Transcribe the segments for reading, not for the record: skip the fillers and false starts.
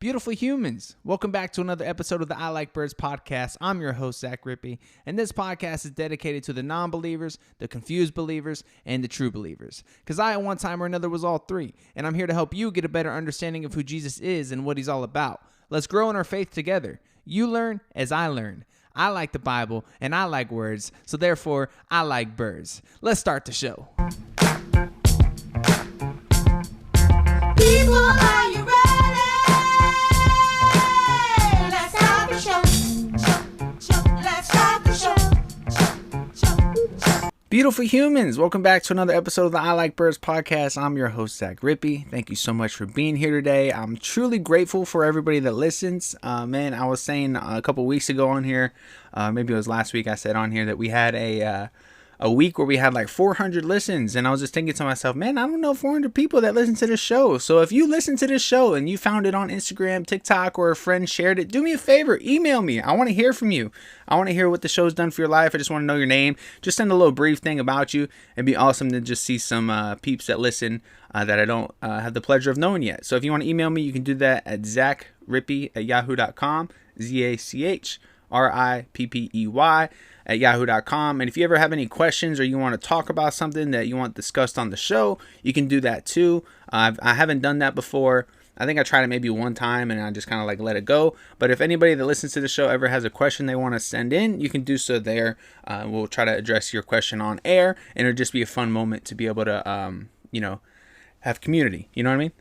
Beautiful humans, welcome back to another episode of the I Like Birds podcast. I'm your host, Zach Rippey, and this podcast is dedicated to the non-believers, the confused believers, and the true believers. Because I, at one time or another, was all three, and I'm here to help you get a better understanding of who Jesus is and what he's all about. Let's grow in our faith together. You learn as I learn. I like the Bible, and I like words, so therefore, I like birds. Let's start the show. People, are you ready? Let's start the show. Let's start the show. Beautiful humans, welcome back to another episode of the I Like Birds podcast. I'm your host, Zach Rippey. Thank you so much for being here today. I'm truly grateful for everybody that listens. Man, I was saying a couple weeks ago on here, maybe it was last week, I said on here that we had a week where we had like 400 listens, and I was just thinking to myself, man, I don't know 400 people that listen to this show. So if you listen to this show and you found it on Instagram, TikTok, or a friend shared it, do me a favor, email me. I want to hear from you. I want to hear what the show's done for your life. I just want to know your name. Just send a little brief thing about you. It'd be awesome to just see some peeps that listen that I don't have the pleasure of knowing yet. So if you want to email me, you can do that at zachrippey@yahoo.com, ZACHRIPPEY at yahoo.com. And if you ever have any questions or you want to talk about something that you want discussed on the show, you can do that too. I haven't done that before. I think I tried it maybe one time and I just kind of like let it go. But if anybody that listens to the show ever has a question they want to send in, you can do so there. We'll try to address your question on air, and it'll just be a fun moment to be able to, have community. You know what I mean?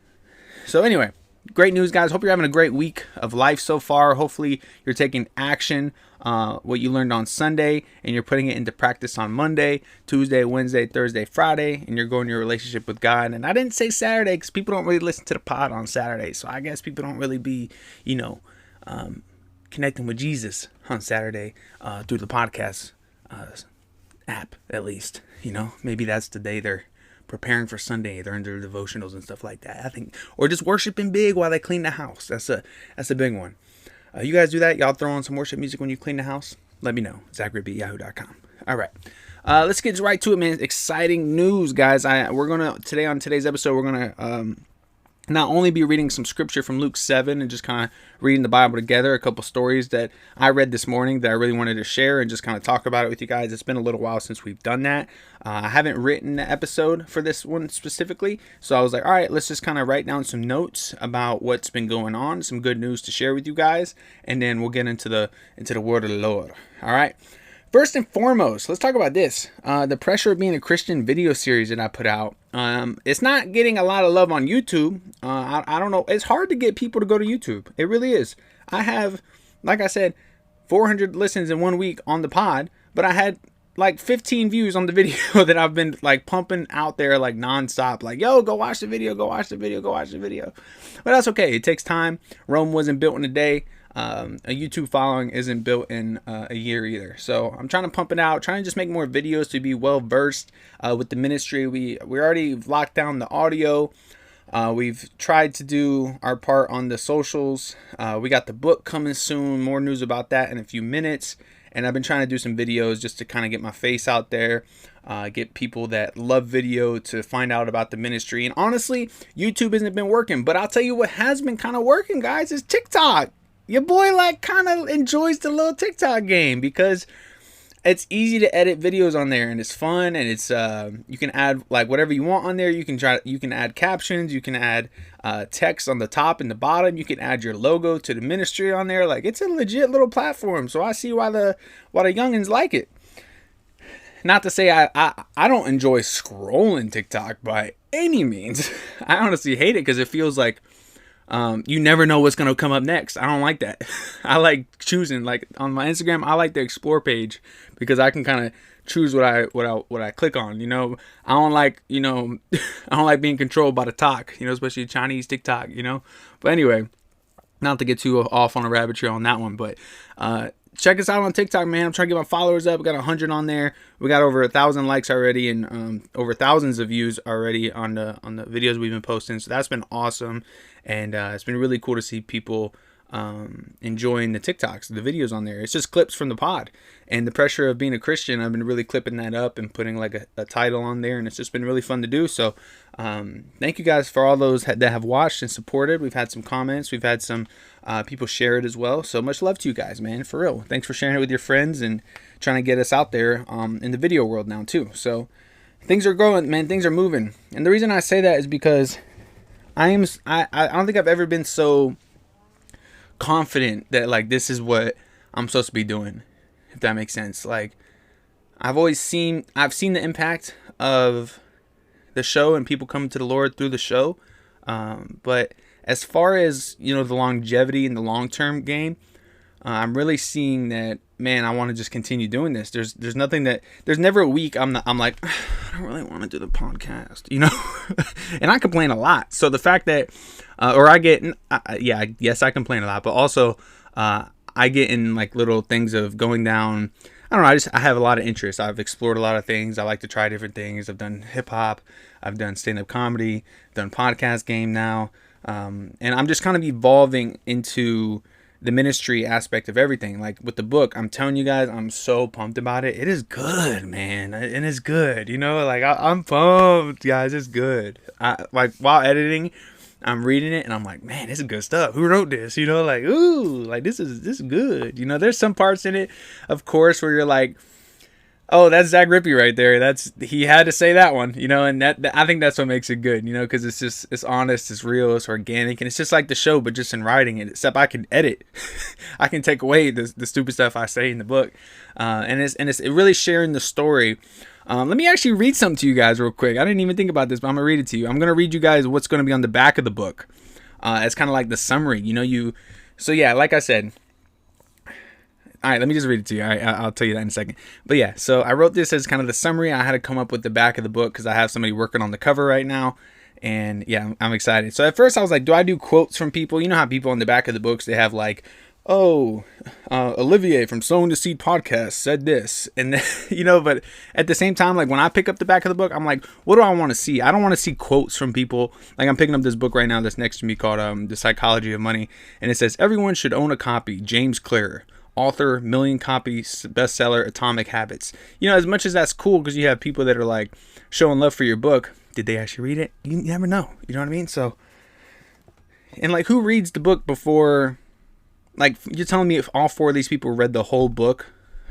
So anyway, great news, guys. Hope you're having a great week of life so far. Hopefully you're taking action, what you learned on Sunday, and you're putting it into practice on Monday, Tuesday, Wednesday, Thursday, Friday, and you're growing your relationship with God. And I didn't say Saturday because people don't really listen to the pod on Saturday. So I guess people don't really be, connecting with Jesus on Saturday through the podcast app, at least. Maybe that's the day they're preparing for Sunday. They're in their devotionals and stuff like that, I think, or just worshiping big while they clean the house. That's a big one. You guys do that? Y'all throw on some worship music when you clean the house? Let me know. ZachRippey@yahoo.com. All right, let's get right to it, man. Exciting news, guys. Today's episode, we're gonna not only be reading some scripture from Luke 7 and just kind of reading the Bible together, a couple stories that I read this morning that I really wanted to share and just kind of talk about it with you guys. It's been a little while since we've done that. I haven't written an episode for this one specifically, so I was like, all right, let's just kind of write down some notes about what's been going on, some good news to share with you guys, and then we'll get into the word of the Lord. All right. First and foremost, let's talk about this. The Pressure of Being a Christian video series that I put out. It's not getting a lot of love on YouTube. I don't know. It's hard to get people to go to YouTube. It really is. I have, like I said, 400 listens in 1 week on the pod, but I had like 15 views on the video that I've been like pumping out there like nonstop. Like, yo, go watch the video, go watch the video, go watch the video. But that's okay. It takes time. Rome wasn't built in a day. A YouTube following isn't built in a year either. So I'm trying to pump it out, trying to just make more videos to be well versed with the ministry. We already locked down the audio. We've tried to do our part on the socials. We got the book coming soon. More news about that in a few minutes. And I've been trying to do some videos just to kind of get my face out there, get people that love video to find out about the ministry. And honestly, YouTube hasn't been working. But I'll tell you what has been kind of working, guys, is TikTok. Your boy like kind of enjoys the little TikTok game because it's easy to edit videos on there and it's fun, and it's you can add like whatever you want on there. You can add captions, you can add text on the top and the bottom, you can add your logo to the ministry on there. Like, it's a legit little platform. So I see why the youngins like it. Not to say I don't enjoy scrolling TikTok by any means. I honestly hate it because it feels like you never know what's going to come up next. I don't like that. I like choosing, like on my Instagram, I like the explore page because I can kind of choose what I click on, I don't like, I don't like being controlled by the talk, especially Chinese TikTok, but anyway, not to get too off on a rabbit trail on that one, but, check us out on TikTok, man. I'm trying to get my followers up. We got 100 on there. We got over 1,000 likes already, and over thousands of views already on the videos we've been posting. So that's been awesome, and it's been really cool to see people enjoying the TikToks, the videos on there. It's just clips from the pod. And the pressure of being a Christian, I've been really clipping that up and putting like a title on there, and it's just been really fun to do. So thank you guys for all those that have watched and supported. We've had some comments. We've had some people share it as well. So much love to you guys, man, for real. Thanks for sharing it with your friends and trying to get us out there in the video world now too. So things are growing, man. Things are moving. And the reason I say that is because I don't think I've ever been so confident that like this is what I'm supposed to be doing, if that makes sense. Like I've seen the impact of the show and people coming to the Lord through the show, but as far as, you know, the longevity and the long-term game, I'm really seeing that, man, I want to just continue doing this. There's never a week I'm like, I don't really want to do the podcast, you know. And I complain a lot. So the fact that yes, I complain a lot, but also I get in like little things of going down. I don't know. I have a lot of interest. I've explored a lot of things. I like to try different things. I've done hip hop. I've done stand-up comedy. Done podcast game now. And I'm just kind of evolving into the ministry aspect of everything. Like with the book, I'm telling you guys, I'm so pumped about it. It is good, man. And it's good. You know, like I'm pumped, guys. It's good. Like while editing, I'm reading it and I'm like, man, this is good stuff. Who wrote this? You know, like, ooh, like this is good. You know, there's some parts in it, of course, where you're like, oh, that's Zach Rippey right there. He had to say that one, you know, and that I think that's what makes it good, you know, because it's honest, it's real, it's organic, and it's just like the show, but just in writing it. Except I can edit, I can take away the stupid stuff I say in the book, and it's really sharing the story. Let me actually read something to you guys real quick. I didn't even think about this, but I'm gonna read it to you. I'm gonna read you guys what's gonna be on the back of the book. It's kind of like the summary, you know. So yeah, like I said. All right, let me just read it to you. I'll tell you that in a second. But yeah, so I wrote this as kind of the summary. I had to come up with the back of the book because I have somebody working on the cover right now. And yeah, I'm excited. So at first I was like, do I do quotes from people? You know how people on the back of the books, they have like, oh, Olivier from Sowing the Seed podcast said this. And then, you know, but at the same time, like when I pick up the back of the book, I'm like, what do I want to see? I don't want to see quotes from people. Like I'm picking up this book right now that's next to me called The Psychology of Money. And it says, everyone should own a copy. James Clear. Author, million copies bestseller, Atomic Habits. You know, as much as that's cool because you have people that are like showing love for your book, did they actually read it? You never know. You know what I mean? So, and like, who reads the book before? Like, you're telling me if all four of these people read the whole book,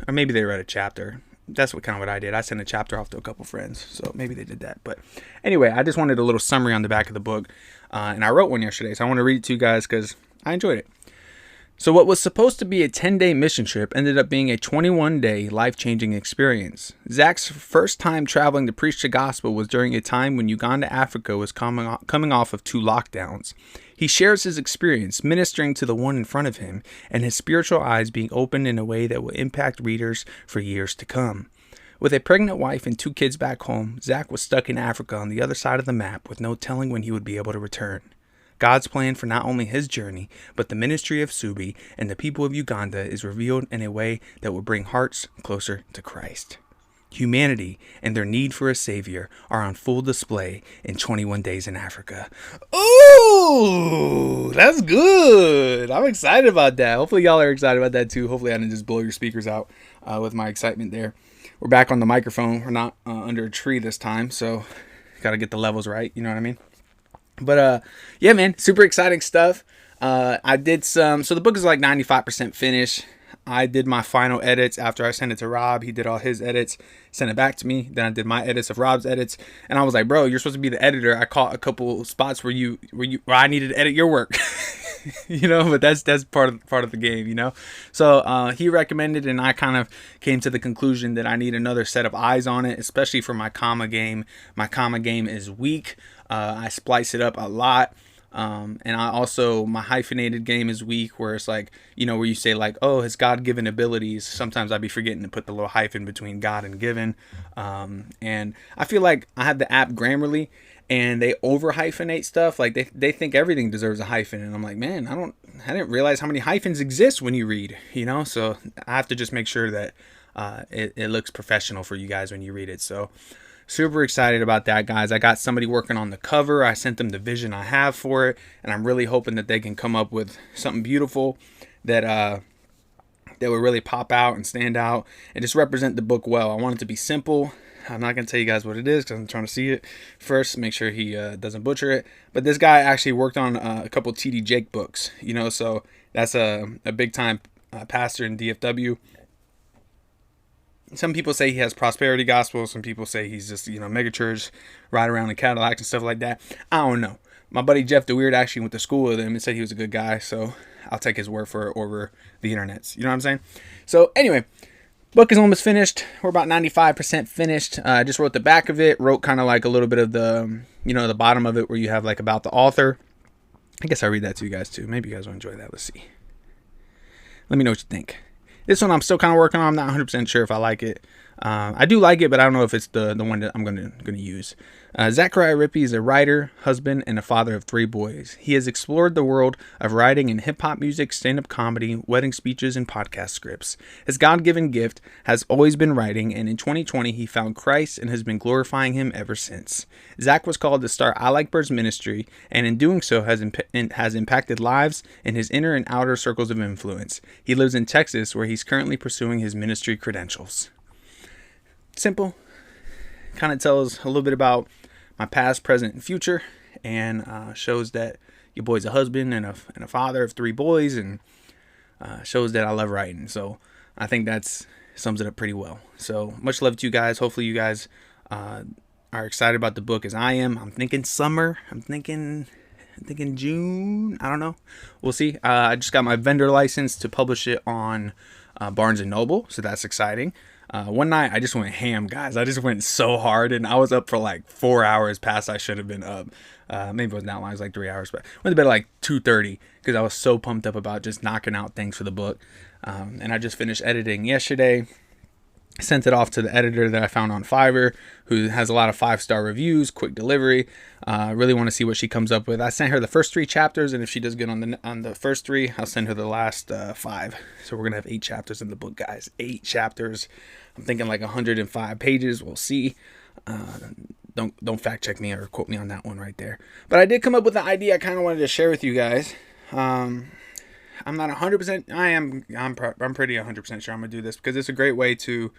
or maybe they read a chapter. That's what I did. I sent a chapter off to a couple friends, so maybe they did that. But anyway, I just wanted a little summary on the back of the book, and I wrote one yesterday, so I want to read it to you guys because I enjoyed it. So what was supposed to be a 10-day mission trip ended up being a 21-day life-changing experience. Zach's first time traveling to preach the gospel was during a time when Uganda, Africa was coming off of 2 lockdowns. He shares his experience ministering to the one in front of him and his spiritual eyes being opened in a way that will impact readers for years to come. With a pregnant wife and 2 kids back home, Zach was stuck in Africa on the other side of the map with no telling when he would be able to return. God's plan for not only his journey, but the ministry of Subi and the people of Uganda is revealed in a way that will bring hearts closer to Christ. Humanity and their need for a savior are on full display in 21 Days in Africa. Ooh, that's good. I'm excited about that. Hopefully y'all are excited about that too. Hopefully I didn't just blow your speakers out with my excitement there. We're back on the microphone. We're not under a tree this time, so got to get the levels right. You know what I mean? But yeah, man, super exciting stuff. I did so the book is like 95% finished. I did my final edits after I sent it to Rob. He did all his edits, sent it back to me. Then I did my edits of Rob's edits, and I was like, bro, you're supposed to be the editor. I caught a couple spots where I needed to edit your work. You know, but that's part of the game, you know. So he recommended, and I kind of came to the conclusion that I need another set of eyes on it, especially for my comma game. My comma game is weak. I splice it up a lot. And I also, my hyphenated game is weak, where it's like, you know, where you say like, oh, his God-given abilities. Sometimes I'd be forgetting to put the little hyphen between God and given. And I feel like I have the app Grammarly, and they over hyphenate stuff. Like they think everything deserves a hyphen. And I'm like, man, I didn't realize how many hyphens exist when you read, you know? So I have to just make sure that, it looks professional for you guys when you read it. So super excited about that, guys. I got somebody working on the cover. I sent them the vision I have for it, and I'm really hoping that they can come up with something beautiful that would really pop out and stand out and just represent the book well. I want it to be simple. I'm not going to tell you guys what it is because I'm trying to see it first, make sure he doesn't butcher it. But this guy actually worked on a couple T.D. Jake books, so that's a big time pastor in DFW. Some people say he has prosperity gospel. Some people say he's just, mega church, ride around in Cadillacs and stuff like that. I don't know. My buddy Jeff DeWeird actually went to school with him and said he was a good guy. So I'll take his word for it over the internets. You know what I'm saying? So anyway, book is almost finished. We're about 95% finished. I just wrote the back of it. Wrote kind of like a little bit of the, the bottom of it where you have like about the author. I guess I'll read that to you guys too. Maybe you guys will enjoy that. Let's see. Let me know what you think. This one I'm still kind of working on. I'm not 100% sure if I like it. I do like it, but I don't know if it's the one that I'm going to use. Zachariah Rippey is a writer, husband, and a father of 3 boys. He has explored the world of writing in hip-hop music, stand-up comedy, wedding speeches, and podcast scripts. His God-given gift has always been writing, and in 2020 he found Christ and has been glorifying him ever since. Zach was called to start I Like Birds ministry, and in doing so has impacted lives in his inner and outer circles of influence. He lives in Texas, where he's currently pursuing his ministry credentials. Simple. Kind of tells a little bit about my past, present, and future, and shows that your boy's a husband and a father of 3 boys, and shows that I love writing. So I think that sums it up pretty well. So much love to you guys. Hopefully you guys are excited about the book as I am. I'm thinking summer. I'm thinking June. I don't know. We'll see. I just got my vendor license to publish it on Barnes & Noble, so that's exciting. One night I just went ham, guys. I just went so hard, and I was up for like 4 hours past I should have been up. Maybe it was not long, it was like 3 hours, but I went to bed at like 2:30 because I was so pumped up about just knocking out things for the book. And I just finished editing yesterday. Sent it off to the editor that I found on Fiverr, who has a lot of 5-star reviews, quick delivery. Really want to see what she comes up with. I sent her the first 3 chapters, and if she does good on the first 3, I'll send her the last 5. So we're gonna have 8 chapters in the book, guys. 8 chapters. I'm thinking like 105 pages. We'll see. Don't fact check me or quote me on that one right there. But I did come up with an idea I kind of wanted to share with you guys. I'm not 100%. I'm pretty 100% sure I'm gonna do this because it's a great way to,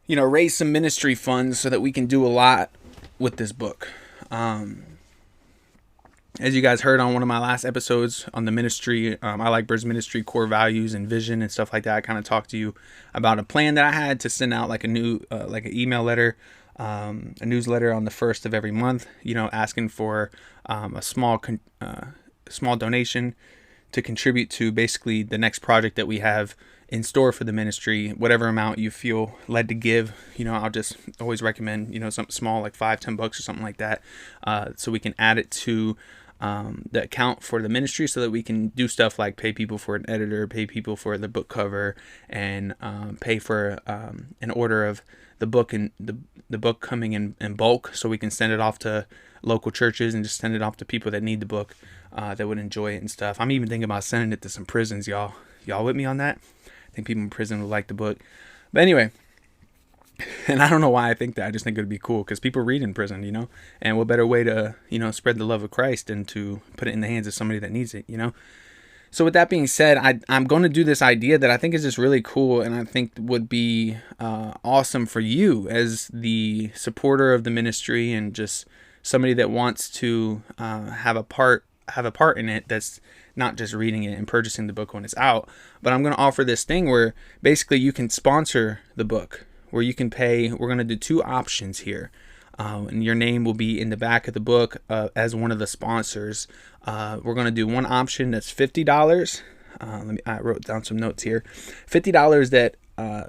raise some ministry funds so that we can do a lot with this book. As you guys heard on one of my last episodes on the ministry, I Like Birds ministry core values and vision and stuff like that. I kind of talked to you about a plan that I had to send out like a new, like an email letter, a newsletter on the 1st of every month. Asking for a small donation to contribute to basically the next project that we have in store for the ministry. Whatever amount you feel led to give, I'll just always recommend, something small like $5-10 or something like that, so we can add it to the account for the ministry so that we can do stuff like pay people for an editor, pay people for the book cover, and pay for an order of the book and the book coming in bulk so we can send it off to local churches and just send it off to people that need the book, that would enjoy it and stuff. I'm even thinking about sending it to some prisons, y'all. Y'all with me on that? I think people in prison would like the book. But anyway, and I don't know why I think that. I just think it would be cool because people read in prison, and what better way to, spread the love of Christ than to put it in the hands of somebody that needs it, So with that being said, I'm going to do this idea that I think is just really cool and I think would be awesome for you as the supporter of the ministry and just somebody that wants to have a part in it that's not just reading it and purchasing the book when it's out. But I'm going to offer this thing where basically you can sponsor the book, where you can pay. We're going to do 2 options here. And your name will be in the back of the book as one of the sponsors. We're going to do one option that's $50. I wrote down some notes here. $50 that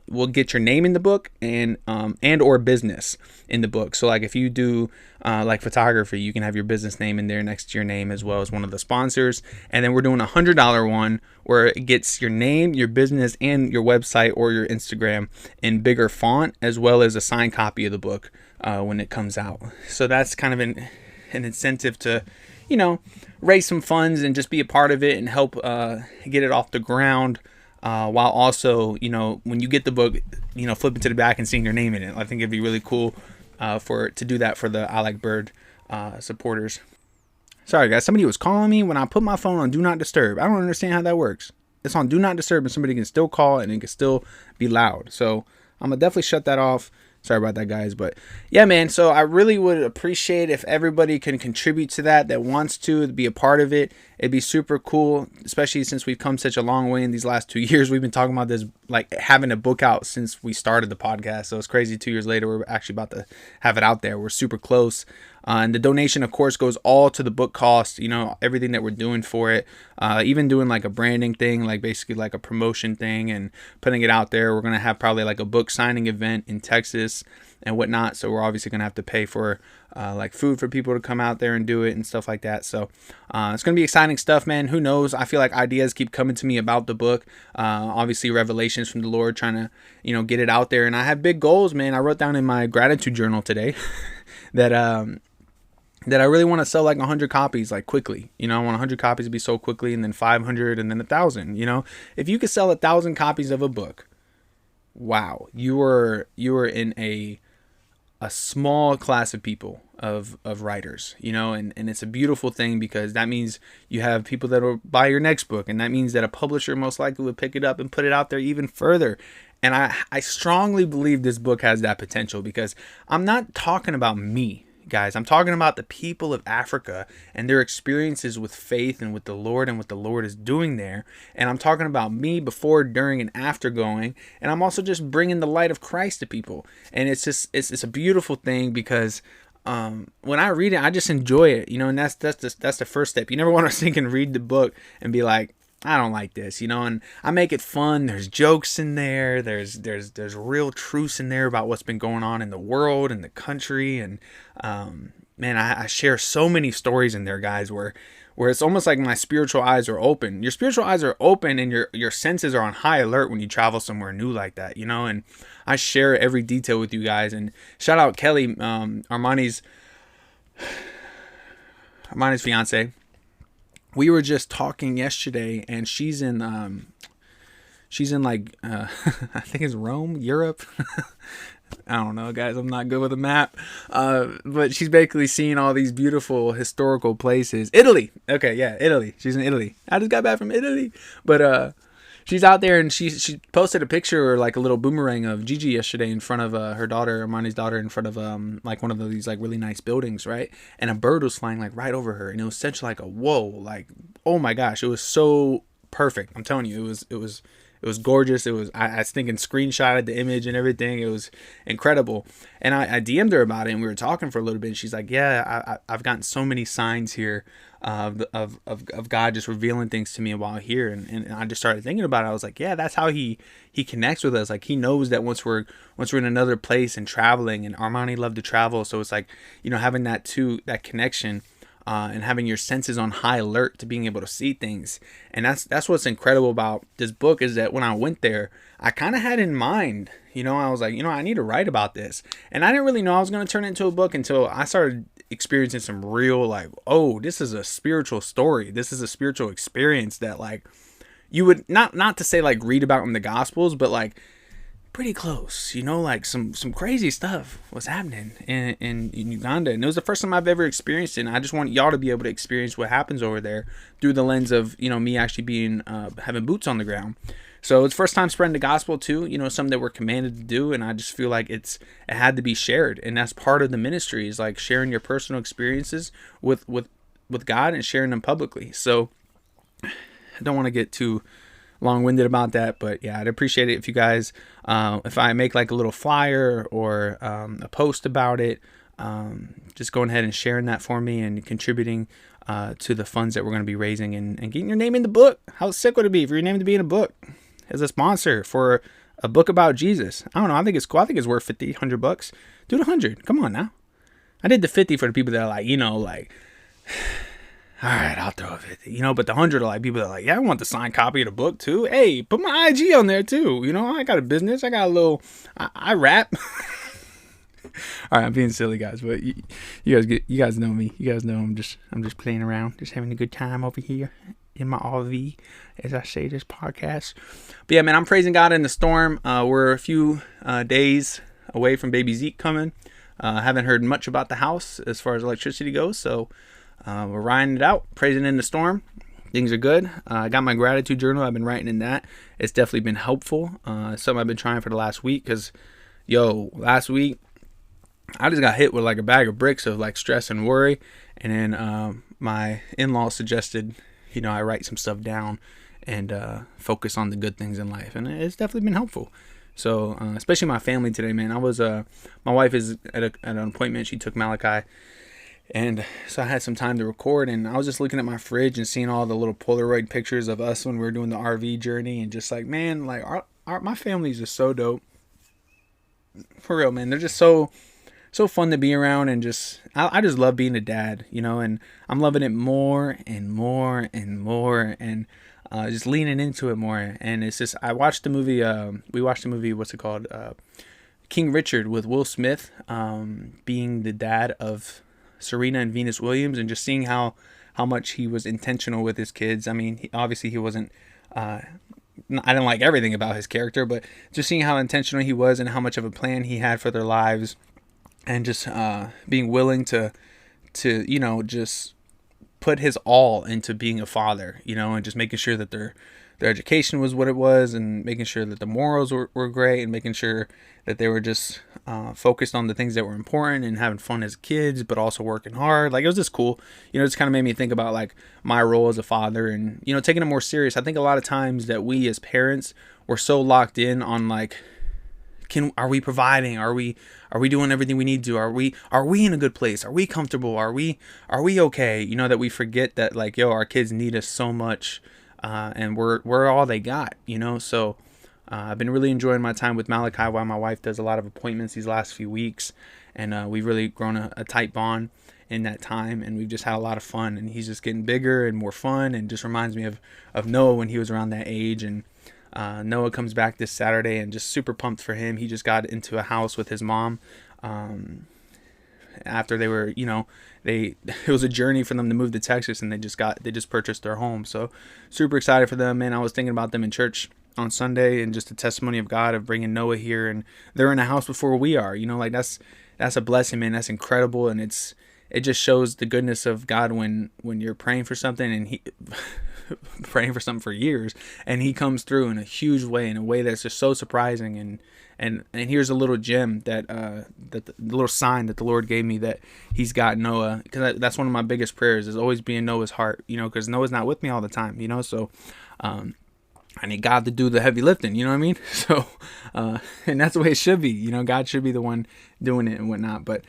will get your name in the book and or business in the book. So like if you do like photography, you can have your business name in there next to your name as well as one of the sponsors. And then we're doing a $100 one where it gets your name, your business, and your website or your Instagram in bigger font, as well as a signed copy of the book when it comes out. So that's kind of an incentive to, raise some funds and just be a part of it and help get it off the ground. while also, when you get the book, flipping to the back and seeing your name in it. I think it'd be really cool to do that for the I Like Bird supporters. Sorry guys, somebody was calling me when I put my phone on Do Not Disturb. I don't understand how that works. It's on Do Not Disturb and somebody can still call and it can still be loud. So I'm gonna definitely shut that off. Sorry about that, guys. But yeah, man. So I really would appreciate if everybody can contribute to that wants to be a part of it. It'd be super cool, especially since we've come such a long way in these last 2 years. We've been talking about this, like having a book out since we started the podcast. So it's crazy. 2 years later, we're actually about to have it out there. We're super close. And the donation, of course, goes all to the book cost, everything that we're doing for it. Even doing like a branding thing, like basically like a promotion thing and putting it out there. We're going to have probably like a book signing event in Texas and whatnot. So we're obviously going to have to pay for like food for people to come out there and do it and stuff like that. So it's going to be exciting stuff, man. Who knows? I feel like ideas keep coming to me about the book. Obviously revelations from the Lord, trying to, get it out there. And I have big goals, man. I wrote down in my gratitude journal today that I really want to sell like 100 copies like quickly. I want 100 copies to be sold quickly, and then 500 and then 1,000. If you could sell 1,000 copies of a book, wow, you are in a small class of people of writers, and it's a beautiful thing because that means you have people that will buy your next book, and that means that a publisher most likely would pick it up and put it out there even further. And I strongly believe this book has that potential because I'm not talking about me, guys. I'm talking about the people of Africa and their experiences with faith and with the Lord and what the Lord is doing there. And I'm talking about me before, during, and after going. And I'm also just bringing the light of Christ to people. And it's a beautiful thing because when I read it, I just enjoy it, and that's the first step. You never want to think and read the book and be like, I don't like this, and I make it fun. There's jokes in there. There's real truths in there about what's been going on in the world and the country. And, man, I share so many stories in there, guys, where it's almost like my spiritual eyes are open. Your spiritual eyes are open and your senses are on high alert when you travel somewhere new like that, and I share every detail with you guys. And shout out Kelly, Armani's fiance. We were just talking yesterday, and she's in like I think it's Rome, Europe. I don't know, guys. I'm not good with a map. But she's basically seeing all these beautiful historical places. Italy. Okay, yeah, Italy. She's in Italy. I just got back from Italy. But she's out there, and she posted a picture or like a little boomerang of Gigi yesterday in front of her daughter, Armani's daughter, in front of like one of these like really nice buildings, right? And a bird was flying like right over her, and it was such like a whoa, like oh my gosh, it was so perfect. I'm telling you, it was gorgeous. It was I was thinking screenshotted the image and everything. It was incredible. And I DM'd her about it, and we were talking for a little bit. And she's like, yeah, I've gotten so many signs here of God just revealing things to me while here. And I just started thinking about it. I was like, yeah, that's how he connects with us. Like he knows that once we're in another place and traveling, and Armani loved to travel. So it's like, having that connection. And having your senses on high alert to being able to see things. And that's what's incredible about this book is that when I went there, I kind of had in mind, I was like, I need to write about this. And I didn't really know I was going to turn it into a book until I started experiencing some real like, oh, this is a spiritual story. This is a spiritual experience that like you would not to say like read about in the Gospels, but like pretty close, like some crazy stuff was happening in Uganda, and it was the first time I've ever experienced it. And I just want y'all to be able to experience what happens over there through the lens of me actually being having boots on the ground. So it's first time spreading the gospel too, something that we're commanded to do, and I just feel like it had to be shared, and that's part of the ministry is like sharing your personal experiences with God and sharing them publicly. So I don't want to get too long-winded about that, but yeah, I'd appreciate it if you guys if I make like a little flyer or a post about it, just going ahead and sharing that for me and contributing to the funds that we're going to be raising and getting your name in the book. How sick would it be for your name to be in a book as a sponsor for a book about Jesus? I don't know, I think it's cool. I think it's worth $100. Do the 100. Come on now. I did the 50 for the people that are like, like all right, I'll throw a 50, but the 100 are like people that are like, yeah, I want the signed copy of the book too. Hey, put my IG on there too. I got a business. I got a little, I rap. All right, I'm being silly, guys, but you guys know me. You guys know I'm just playing around, just having a good time over here. in my RV as I say this podcast. But yeah, man, I'm praising God in the storm. We're a few days away from baby Zeke coming. Haven't heard much about the house as far as electricity goes, so we're riding it out, praising in the storm. Things are good. I got my gratitude journal. I've been writing in that. It's definitely been helpful. Something I've been trying for the last week because, last week I just got hit with like a bag of bricks of like stress and worry. And then my in-laws suggested, I write some stuff down and focus on the good things in life. And it's definitely been helpful. So, especially my family today, man. My wife is at an appointment. She took Malachi. And so I had some time to record, and I was just looking at my fridge and seeing all the little Polaroid pictures of us when we were doing the RV journey, and just like, man, like my family is just so dope. For real, man. They're just so fun to be around, and I just love being a dad, and I'm loving it more and more and more, and just leaning into it more. And it's just, I watched the movie, we watched the movie, what's it called? King Richard, with Will Smith, being the dad of Serena and Venus Williams, and just seeing how much he was intentional with his kids. I mean, obviously he wasn't, I didn't like everything about his character, but just seeing how intentional he was and how much of a plan he had for their lives, and just being willing to just put his all into being a father, and just making sure that their education was what it was, and making sure that the morals were great, and making sure that they were just focused on the things that were important and having fun as kids, but also working hard. Like, it was just cool. It just kind of made me think about like my role as a father, and taking it more serious. I think a lot of times that we as parents were so locked in on like, are we providing? Are we doing everything we need to? Are we in a good place? Are we comfortable? Are we okay? That we forget that like, our kids need us so much, and we're all they got. So I've been really enjoying my time with Malachi while my wife does a lot of appointments these last few weeks, and we've really grown a tight bond in that time, and we've just had a lot of fun. And he's just getting bigger and more fun, and just reminds me of Noah when he was around that age. And Noah comes back this Saturday, and just super pumped for him. He just got into a house with his mom after they were, it was a journey for them to move to Texas, and they just purchased their home. So super excited for them, man. I was thinking about them in church on Sunday, and just the testimony of God of bringing Noah here, and they're in a house before we are. Like that's a blessing, man. That's incredible, and it just shows the goodness of God when you're praying for something, and he praying for something for years, and he comes through in a huge way, in a way that's just so surprising. And here's a little gem that the little sign that the Lord gave me, that he's got Noah, because that's one of my biggest prayers, is always be in Noah's heart, because Noah's not with me all the time, so I need God to do the heavy lifting, you know what I mean? So, and that's the way it should be, God should be the one doing it and whatnot. But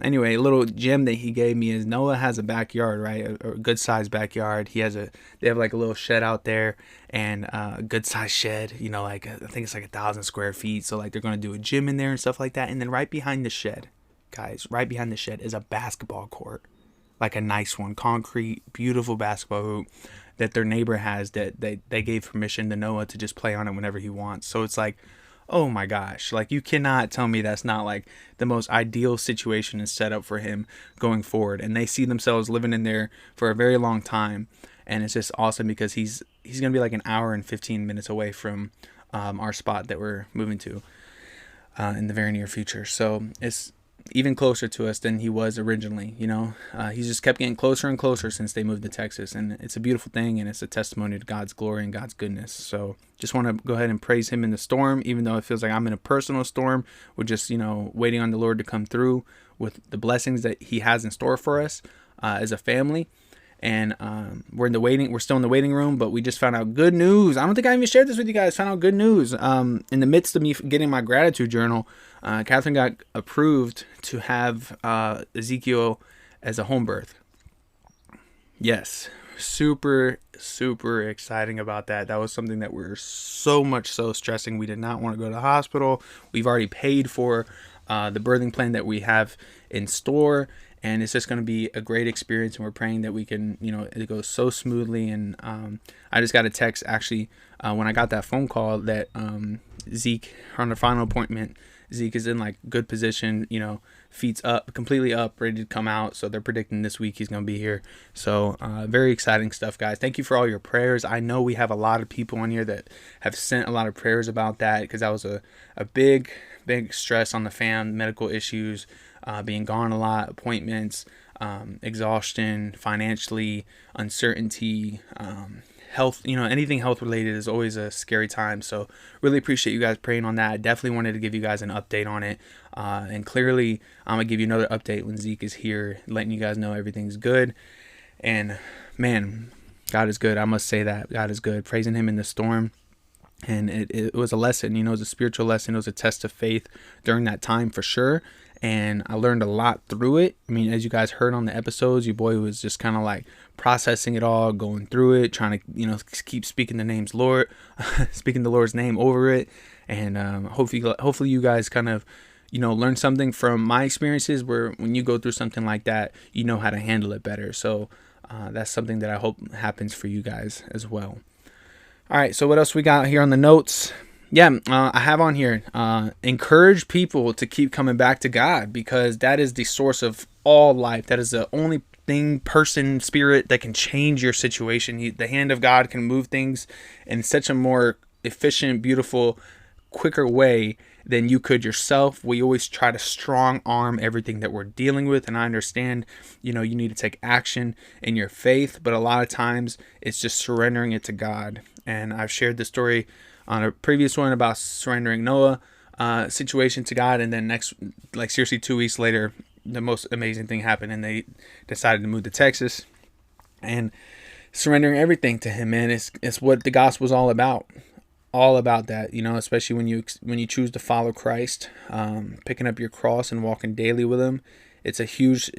anyway, a little gem that he gave me is Noah has a backyard, right? A good sized backyard. They have like a little shed out there, and a good sized shed, like I think it's like 1,000 square feet. So like they're going to do a gym in there and stuff like that. And then right behind the shed, guys, is a basketball court, like a nice one, concrete, beautiful basketball hoop that their neighbor has, that they gave permission to Noah to just play on it whenever he wants. So it's like, oh my gosh, like you cannot tell me that's not like the most ideal situation and setup for him going forward. And they see themselves living in there for a very long time. And it's just awesome because he's going to be like an hour and 15 minutes away from our spot that we're moving to in the very near future. So it's even closer to us than he was originally. He's just kept getting closer and closer since they moved to Texas, and it's a beautiful thing, and it's a testimony to God's glory and God's goodness. So just want to go ahead and praise him in the storm, even though it feels like I'm in a personal storm. We're just waiting on the Lord to come through with the blessings that he has in store for us as a family. And we're still in the waiting room, but we just found out good news. I don't think I even shared this with you guys. Found out good news. In the midst of me getting my gratitude journal, Catherine got approved to have Ezekiel as a home birth. Yes, super, super exciting about that. That was something that we were so stressing. We did not want to go to the hospital. We've already paid for the birthing plan that we have in store. And it's just going to be a great experience, and we're praying that we can, it goes so smoothly. And I just got a text, actually, when I got that phone call that Zeke, on the final appointment, Zeke is in like good position, feet up, completely up, ready to come out. So they're predicting this week he's going to be here. So very exciting stuff, guys. Thank you for all your prayers. I know we have a lot of people on here that have sent a lot of prayers about that, because that was a big stress on the fam, medical issues, being gone a lot, appointments, exhaustion, financially, uncertainty, health, anything health related is always a scary time. So really appreciate you guys praying on that. I definitely wanted to give you guys an update on it. And clearly I'm going to give you another update when Zeke is here, letting you guys know everything's good. And man, God is good. I must say that God is good. Praising him in the storm. And it was a lesson, it was a spiritual lesson. It was a test of faith during that time for sure. And I learned a lot through it. I mean, as you guys heard on the episodes, your boy was just kind of like processing it all, going through it, trying to, keep speaking the name's Lord, speaking the Lord's name over it. And hopefully you guys kind of, learn something from my experiences, where when you go through something like that, you know how to handle it better. So that's something that I hope happens for you guys as well. All right, so what else we got here on the notes? Yeah, I have on here, encourage people to keep coming back to God, because that is the source of all life. That is the only thing, person, spirit that can change your situation. The hand of God can move things in such a more efficient, beautiful, quicker way than you could yourself. We always try to strong arm everything that we're dealing with. And I understand, you need to take action in your faith, but a lot of times it's just surrendering it to God. And I've shared the story on a previous one about surrendering Noah situation to God. And then seriously 2 weeks later, the most amazing thing happened, and they decided to move to Texas. And surrendering everything to him, man, it's what the gospel is all about. All about that, especially when you choose to follow Christ, picking up your cross and walking daily with him. It's a huge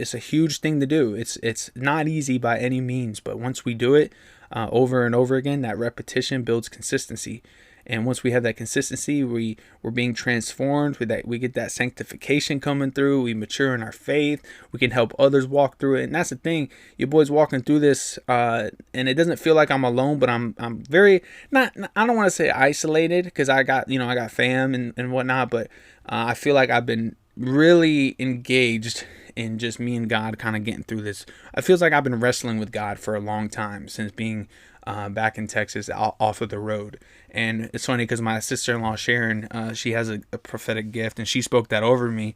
thing to do. It's not easy by any means, but once we do it over and over again, that repetition builds consistency. And once we have that consistency, we're being transformed with that. We get that sanctification coming through. We mature in our faith. We can help others walk through it. And that's the thing. Your boy's walking through this, and it doesn't feel like I'm alone, but I'm very not. I don't want to say isolated, because I got fam and whatnot. But I feel like I've been really engaged in just me and God kind of getting through this. It feels like I've been wrestling with God for a long time, since being back in Texas, off of the road. And it's funny because my sister-in-law Sharon, she has a prophetic gift, and she spoke that over me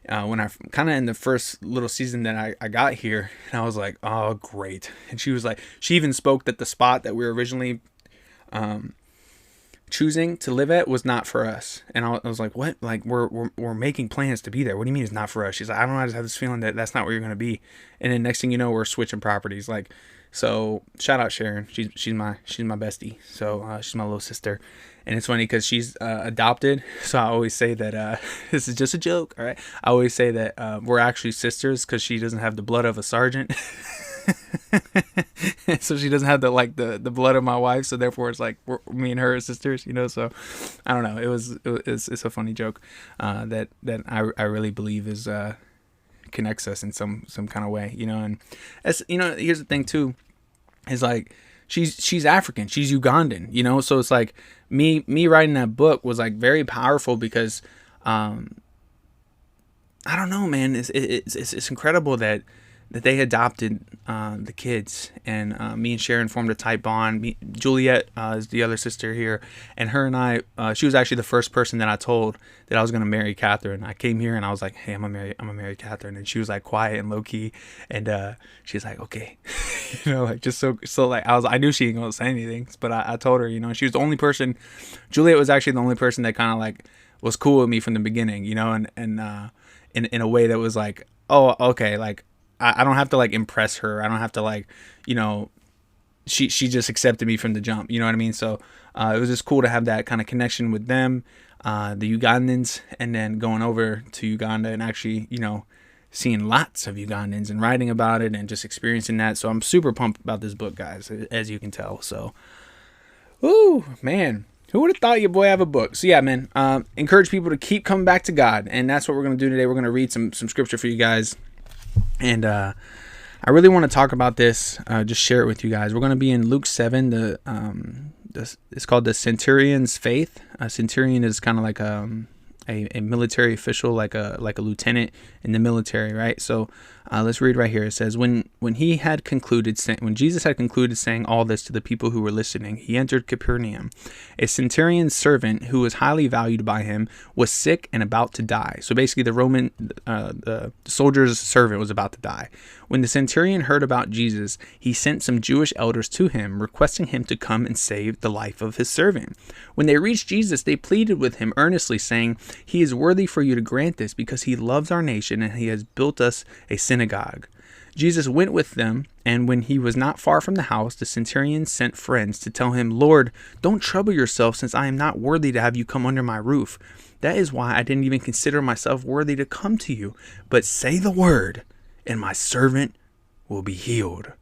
when I kind of in the first little season that I got here. And I was like, oh great. And she was like, she even spoke that the spot that we were originally choosing to live at was not for us. And I was like, what? Like we're making plans to be there. What do you mean it's not for us? She's like, I don't know, I just have this feeling that that's not where you're going to be. And then next thing you know, we're switching properties. So shout out Sharon. She's my bestie. So she's my little sister. And it's funny because she's adopted. So I always say that this is just a joke. All right. I always say that we're actually sisters, because she doesn't have the blood of a sergeant. So she doesn't have the blood of my wife. So therefore it's like me and her are sisters, So I don't know. It's a funny joke that I really believe is connects us in some kind of way, and as here's the thing too, is like she's African, she's Ugandan, so it's like me writing that book was like very powerful, because I don't know, man, it's incredible that they adopted the kids, and me and Sharon formed a tight bond. Juliet is the other sister here, and her and I, she was actually the first person that I told that I was going to marry Catherine. I came here and I was like, hey, I'm gonna marry Catherine, and she was like quiet and low key, and she's like, okay, just so like I knew she ain't gonna say anything, but I told her, she was the only person. Juliet was actually the only person that kind of like was cool with me from the beginning, and in a way that was like, oh, okay, like. I don't have to like impress her. I don't have to like, she just accepted me from the jump. You know what I mean? So it was just cool to have that kind of connection with them, the Ugandans, and then going over to Uganda and actually, seeing lots of Ugandans and writing about it and just experiencing that. So I'm super pumped about this book, guys, as you can tell. So, ooh, man. Who would have thought your boy have a book? So yeah, man, encourage people to keep coming back to God. And that's what we're going to do today. We're going to read some scripture for you guys. And I really want to talk about this, just share it with you guys. We're going to be in Luke 7. It's called the Centurion's Faith. A centurion is kind of like a military official, like a lieutenant in the military, right? So let's read right here. It says, when Jesus had concluded saying all this to the people who were listening, he entered Capernaum. A centurion's servant who was highly valued by him was sick and about to die. So basically the soldier's servant was about to die. When the centurion heard about Jesus, he sent some Jewish elders to him, requesting him to come and save the life of his servant. When they reached Jesus, they pleaded with him earnestly, saying, "He is worthy for you to grant this, because he loves our nation and he has built us a synagogue." Jesus went with them, and when he was not far from the house, the centurion sent friends to tell him, "Lord, don't trouble yourself, since I am not worthy to have you come under my roof. That is why I didn't even consider myself worthy to come to you. But say the word, and my servant will be healed.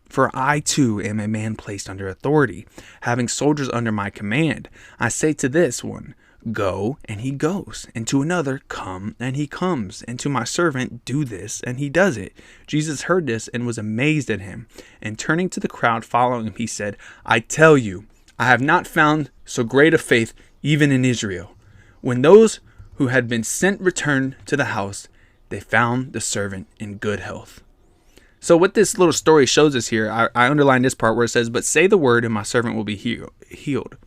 For I too am a man placed under authority, having soldiers under my command. I say to this one, 'Go,' and he goes, and to another, 'Come,' and he comes, and to my servant, 'Do this,' and he does it." Jesus heard this and was amazed at him. And turning to the crowd following him, he said, "I tell you, I have not found so great a faith even in Israel." When those who had been sent returned to the house, they found the servant in good health. So what this little story shows us here, I underlined this part where it says, "But say the word, and my servant will be healed.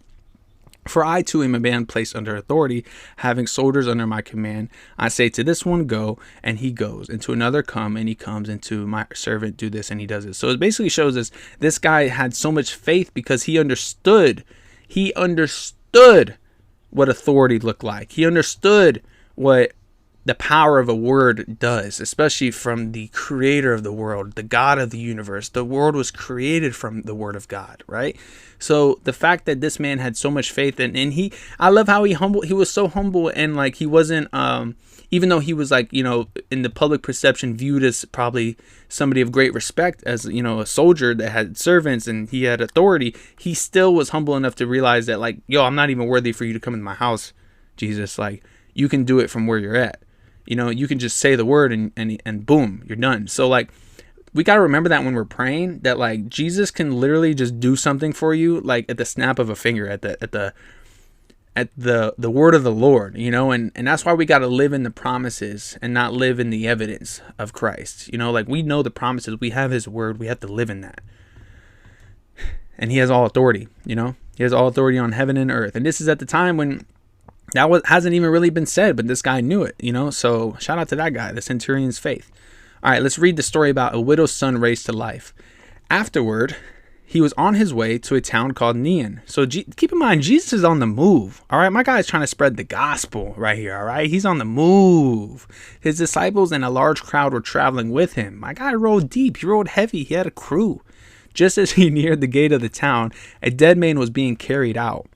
For I too am a man placed under authority, having soldiers under my command. I say to this one, 'Go,' and he goes, and to another, 'Come,' and he comes, and to my servant, 'Do this,' and he does it." So it basically shows us this guy had so much faith because he understood what authority looked like. He understood what the power of a word does, especially from the creator of the world, the God of the universe. The world was created from the word of God, right? So the fact that this man had so much faith, and I love how he was so humble, and like he wasn't, even though he was like, in the public perception viewed as probably somebody of great respect, as, a soldier that had servants and he had authority, he still was humble enough to realize that, like, yo, I'm not even worthy for you to come in my house, Jesus. Like, you can do it from where you're at. You can just say the word and boom, you're done. So like, we got to remember that when we're praying, that like Jesus can literally just do something for you, like at the snap of a finger, at the word of the Lord, and that's why we got to live in the promises and not live in the evidence of Christ. Like, we know the promises, we have his word, we have to live in that. And he has all authority, he has all authority on heaven and earth. And this is at the time when hasn't even really been said, but this guy knew it, so shout out to that guy, the centurion's faith. All right, let's read the story about a widow's son raised to life. Afterward, he was on his way to a town called Nain. So keep in mind, Jesus is on the move. All right, my guy's trying to spread the gospel right here. All right, he's on the move. His disciples and a large crowd were traveling with him. My guy rode deep. He rode heavy. He had a crew. Just as he neared the gate of the town, a dead man was being carried out.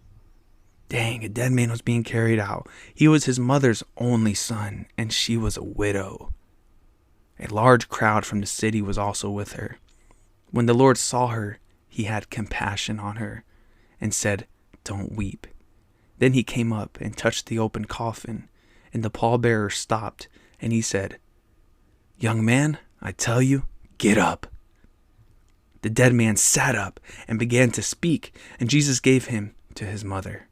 Dang, a dead man was being carried out. He was his mother's only son, and she was a widow. A large crowd from the city was also with her. When the Lord saw her, he had compassion on her and said, "Don't weep." Then he came up and touched the open coffin, and the pallbearer stopped, and he said, "Young man, I tell you, get up." The dead man sat up and began to speak, and Jesus gave him to his mother.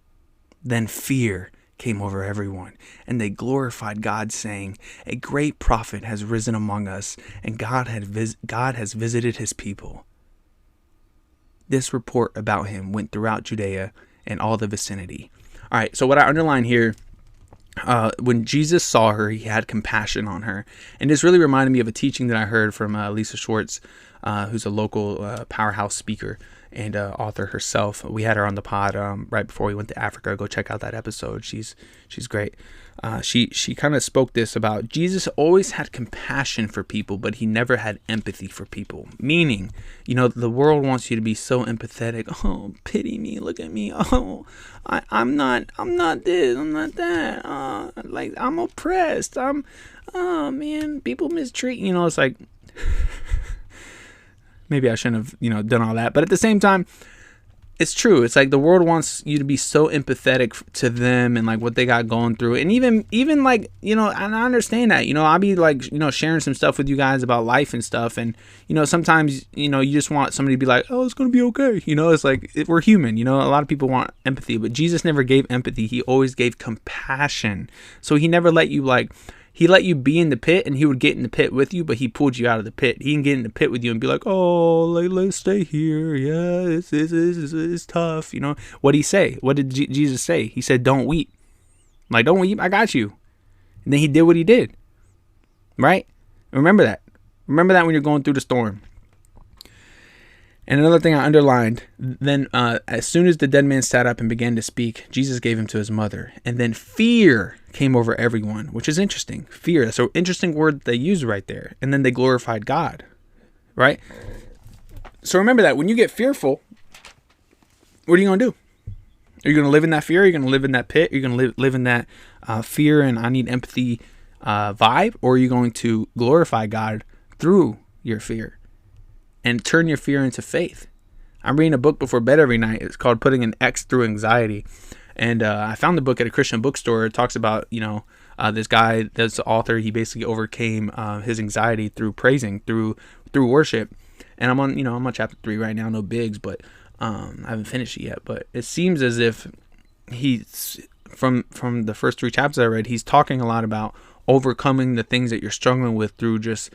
Then fear came over everyone, and they glorified God, saying, "A great prophet has risen among us, and God has visited his people." This report about him went throughout Judea and all the vicinity. All right, so what I underline here, when Jesus saw her, he had compassion on her. And this really reminded me of a teaching that I heard from Lisa Schwartz, who's a local powerhouse speaker and author herself. We had her on the pod right before we went to Africa. Go check out that episode. She's great. She kind of spoke this about Jesus always had compassion for people, but he never had empathy for people. Meaning, the world wants you to be so empathetic. Oh, pity me, look at me. Oh, I'm not this, I'm not that. Like, I'm oppressed. Oh man, people mistreat. It's like. Maybe I shouldn't have, done all that. But at the same time, it's true. It's like the world wants you to be so empathetic to them and like what they got going through. And even like, and I understand that, I'll be like, sharing some stuff with you guys about life and stuff. And, sometimes, you just want somebody to be like, oh, it's going to be okay. It's like, we're human, a lot of people want empathy, but Jesus never gave empathy. He always gave compassion. So he never let you he let you be in the pit, and he would get in the pit with you, but he pulled you out of the pit. He didn't get in the pit with you and be like, oh, let's stay here. Yeah, it's tough. What did he say? What did Jesus say? He said, don't weep. Like, don't weep. I got you. And then he did what he did. Right? Remember that. Remember that when you're going through the storm. And another thing I underlined, then as soon as the dead man sat up and began to speak, Jesus gave him to his mother. And then fear came over everyone, which is interesting. Fear. That's an interesting word that they use right there. And then they glorified God. Right? So remember that when you get fearful, what are you going to do? Are you going to live in that fear? Are you going to live in that pit? Are you going to live in that fear and I need empathy vibe? Or are you going to glorify God through your fear and turn your fear into faith? I'm reading a book before bed every night. It's called Putting an X Through Anxiety. And I found the book at a Christian bookstore. It talks about, this guy, this author, he basically overcame his anxiety through praising, through worship. And I'm on chapter 3 right now, no bigs, but I haven't finished it yet. But it seems as if he's, from the first 3 chapters I read, he's talking a lot about overcoming the things that you're struggling with through just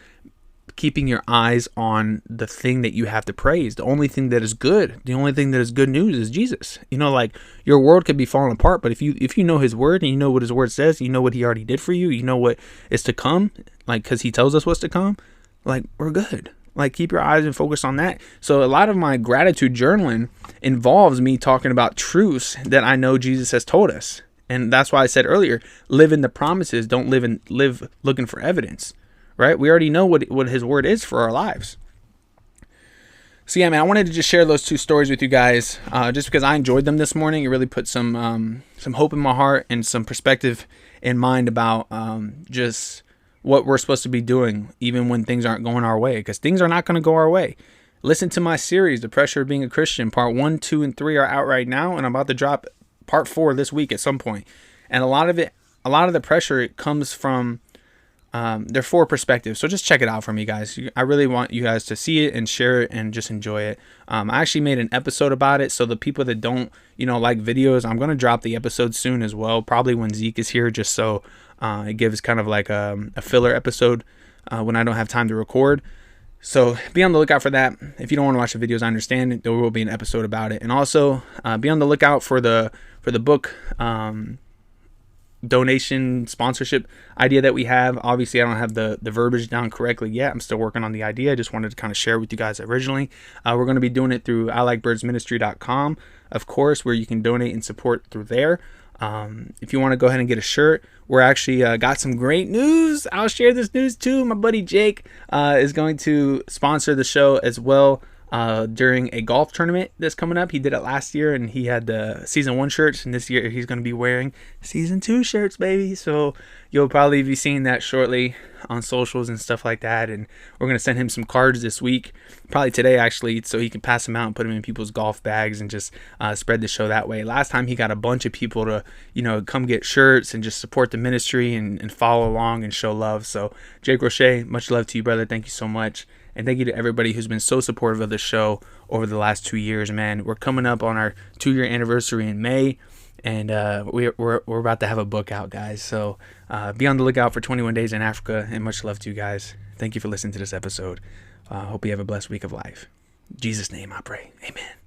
keeping your eyes on the thing that you have to praise. The only thing that is good, the only thing that is good news is Jesus. Like your world could be falling apart, but if you know his word and you know what his word says, you know what he already did for you, you know what is to come, like, because he tells us what's to come, like, we're good. Like, keep your eyes and focus on that. So a lot of my gratitude journaling involves me talking about truths that I know Jesus has told us. And that's why I said earlier, live in the promises, don't live looking for evidence. Right? We already know what his word is for our lives. So yeah, man, I wanted to just share those 2 stories with you guys, just because I enjoyed them this morning. It really put some hope in my heart and some perspective in mind about just what we're supposed to be doing, even when things aren't going our way, because things are not going to go our way. Listen to my series, The Pressure of Being a Christian. Part 1, 2, and 3 are out right now, and I'm about to drop part 4 this week at some point. And a lot of the pressure comes from there are 4 perspectives, so just check it out for me, guys. I really want you guys to see it and share it and just enjoy it. I actually made an episode about it, so the people that don't, like videos, I'm going to drop the episode soon as well, probably when Zeke is here, just so it gives kind of like a filler episode when I don't have time to record. So be on the lookout for that. If you don't want to watch the videos, I understand. There will be an episode about it. And also be on the lookout for the book donation sponsorship idea that we have. Obviously I don't have the verbiage down correctly yet. I'm still working on the idea. I just wanted to kind of share with you guys originally. We're going to be doing it through ilikebirdsministry.com, of course, where you can donate and support through there. If you want to go ahead and get a shirt, we're actually got some great news. I'll share this news too. My buddy Jake is going to sponsor the show as well during a golf tournament that's coming up. He did it last year and he had the season 1 shirts, and this year he's going to be wearing season 2 shirts, baby. So you'll probably be seeing that shortly on socials and stuff like that. And we're going to send him some cards this week, probably today actually, so he can pass them out and put them in people's golf bags and just spread the show that way. Last time he got a bunch of people to come get shirts and just support the ministry and follow along and show love. So Jake Roche, much love to you, brother. Thank you so much. And thank you to everybody who's been so supportive of the show over the last 2 years, man. We're coming up on our 2-year anniversary in May, and we're about to have a book out, guys. So be on the lookout for 21 Days in Africa, and much love to you guys. Thank you for listening to this episode. Hope you have a blessed week of life. In Jesus' name I pray. Amen.